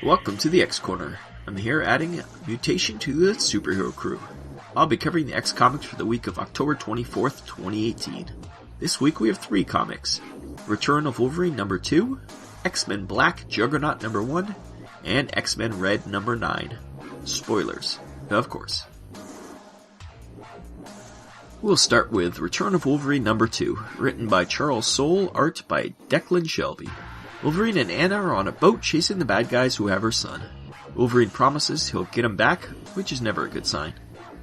Welcome to the X Corner. I'm here adding a mutation to the Superhero Crew. I'll be covering the X comics for the week of October 24th, 2018. This week we have 3 comics: Return of Wolverine number 2, X-Men Black Juggernaut number 1, and X-Men Red number 9. Spoilers, of course. We'll start with Return of Wolverine number 2, written by Charles Soule, art by Declan Shalvey. Wolverine and Anna are on a boat chasing the bad guys who have her son. Wolverine promises he'll get him back, which is never a good sign.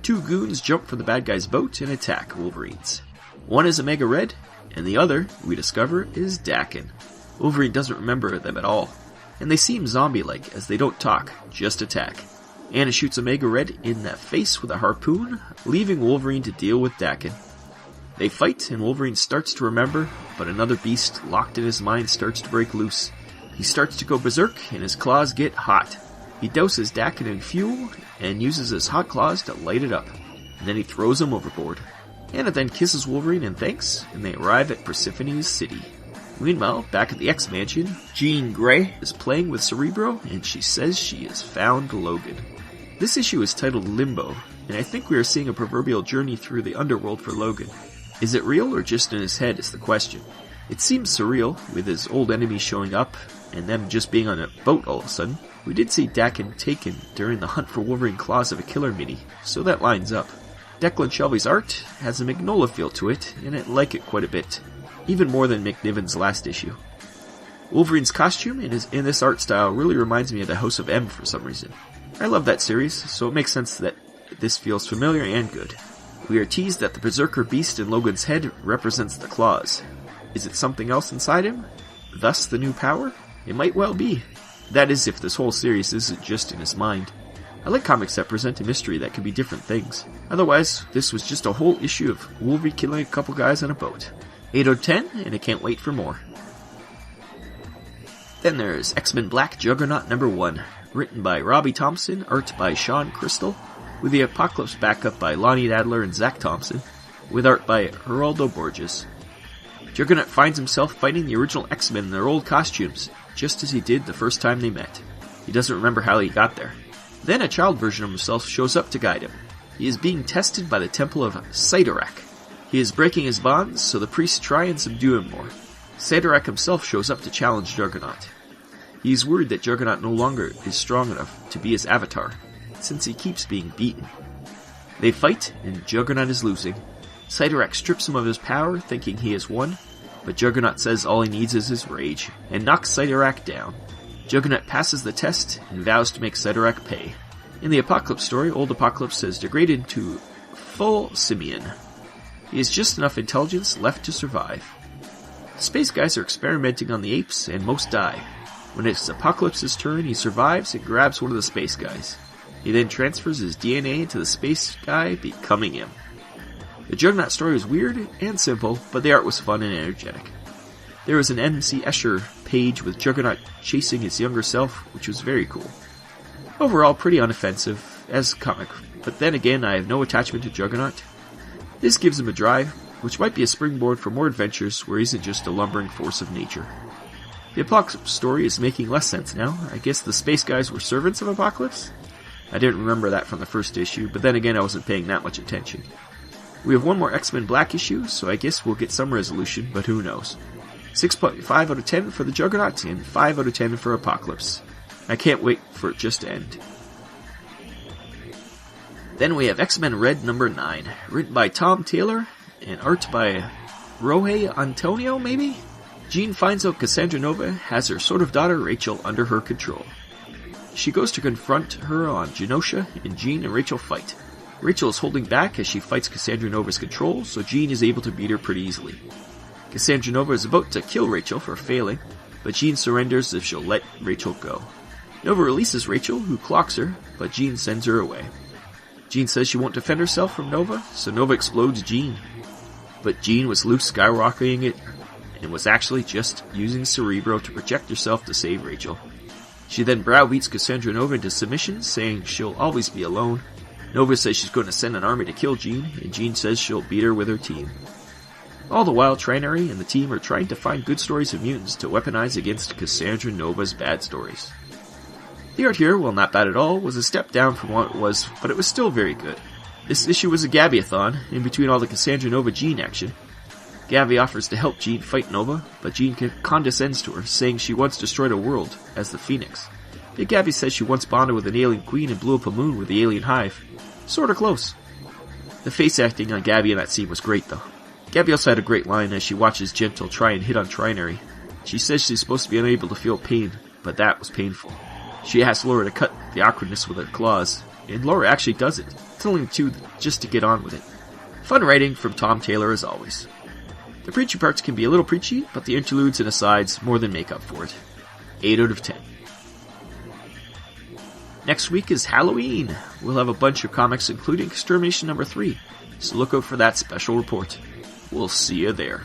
2 goons jump from the bad guy's boat and attack Wolverines. One is Omega Red, and the other, we discover, is Daken. Wolverine doesn't remember them at all, and they seem zombie-like as they don't talk, just attack. Anna shoots Omega Red in the face with a harpoon, leaving Wolverine to deal with Daken. They fight, and Wolverine starts to remember, but another beast locked in his mind starts to break loose. He starts to go berserk, and his claws get hot. He douses Daken in fuel, and uses his hot claws to light it up, and then he throws him overboard. Anna then kisses Wolverine in thanks, and they arrive at Persephone's city. Meanwhile, back at the X-Mansion, Jean Grey is playing with Cerebro, and she says she has found Logan. This issue is titled Limbo, and I think we are seeing a proverbial journey through the underworld for Logan. Is it real or just in his head is the question. It seems surreal, with his old enemies showing up, and them just being on a boat all of a sudden. We did see Daken taken during the Hunt for Wolverine Claws of a Killer mini, so that lines up. Declan Shalvey's art has a Magnolia feel to it, and I like it quite a bit, even more than McNiven's last issue. Wolverine's costume in this art style really reminds me of the House of M for some reason. I love that series, so it makes sense that this feels familiar and good. We are teased that the Berserker Beast in Logan's head represents the claws. Is it something else inside him? Thus the new power? It might well be. That is, if this whole series isn't just in his mind. I like comics that present a mystery that could be different things. Otherwise, this was just a whole issue of Wolverine killing a couple guys on a boat. 8 out of 10, and I can't wait for more. Then there's X-Men Black Juggernaut number 1, written by Robbie Thompson, art by Sean Crystal, with the Apocalypse backup by Lonnie Adler and Zach Thompson, with art by Geraldo Borges. Juggernaut finds himself fighting the original X-Men in their old costumes, just as he did the first time they met. He doesn't remember how he got there. Then a child version of himself shows up to guide him. He is being tested by the Temple of Cyttorak. He is breaking his bonds, so the priests try and subdue him more. Cyttorak himself shows up to challenge Juggernaut. He is worried that Juggernaut no longer is strong enough to be his avatar, since he keeps being beaten. They fight, and Juggernaut is losing. Cyttorak strips him of his power, thinking he has won, but Juggernaut says all he needs is his rage, and knocks Cyttorak down. Juggernaut passes the test, and vows to make Cyttorak pay. In the Apocalypse story, old Apocalypse has degraded to full simian. He has just enough intelligence left to survive. The space guys are experimenting on the apes, and most die. When it's Apocalypse's turn, he survives and grabs one of the space guys. He then transfers his DNA into the space guy, becoming him. The Juggernaut story was weird and simple, but the art was fun and energetic. There was an M.C. Escher page with Juggernaut chasing his younger self, which was very cool. Overall, pretty unoffensive as a comic, but then again, I have no attachment to Juggernaut. This gives him a drive, which might be a springboard for more adventures where he isn't just a lumbering force of nature. The Apocalypse story is making less sense now. I guess the space guys were servants of Apocalypse? I didn't remember that from the first issue, but then again I wasn't paying that much attention. We have one more X-Men Black issue, so I guess we'll get some resolution, but who knows. 6.5 out of 10 for the Juggernaut, and 5 out of 10 for Apocalypse. I can't wait for it just to end. Then we have X-Men Red number 9, written by Tom Taylor, and art by Roge Antonio, maybe? Jean finds out Cassandra Nova has her sort of daughter Rachel under her control. She goes to confront her on Genosha, and Jean and Rachel fight. Rachel is holding back as she fights Cassandra Nova's control, so Jean is able to beat her pretty easily. Cassandra Nova is about to kill Rachel for failing, but Jean surrenders if she'll let Rachel go. Nova releases Rachel, who clocks her, but Jean sends her away. Jean says she won't defend herself from Nova, so Nova explodes Jean. But Jean was Luke skyrocketing it, and was actually just using Cerebro to project herself to save Rachel. She then browbeats Cassandra Nova into submission, saying she'll always be alone. Nova says she's going to send an army to kill Jean, and Jean says she'll beat her with her team. All the while, Trinary and the team are trying to find good stories of mutants to weaponize against Cassandra Nova's bad stories. The art here, while not bad at all, was a step down from what it was, but it was still very good. This issue was a Gabby-a-thon, in between all the Cassandra Nova Jean action. Gabby offers to help Jean fight Nova, but Jean condescends to her, saying she once destroyed a world, as the Phoenix. Yet Gabby says she once bonded with an alien queen and blew up a moon with the alien hive. Sorta close. The face acting on Gabby in that scene was great, though. Gabby also had a great line as she watches Gentle try and hit on Trinary. She says she's supposed to be unable to feel pain, but that was painful. She asks Laura to cut the awkwardness with her claws, and Laura actually does it, telling the two just to get on with it. Fun writing from Tom Taylor as always. The preachy parts can be a little preachy, but the interludes and asides more than make up for it. 8 out of 10. Next week is Halloween. We'll have a bunch of comics including Extermination number 3, so look out for that special report. We'll see you there.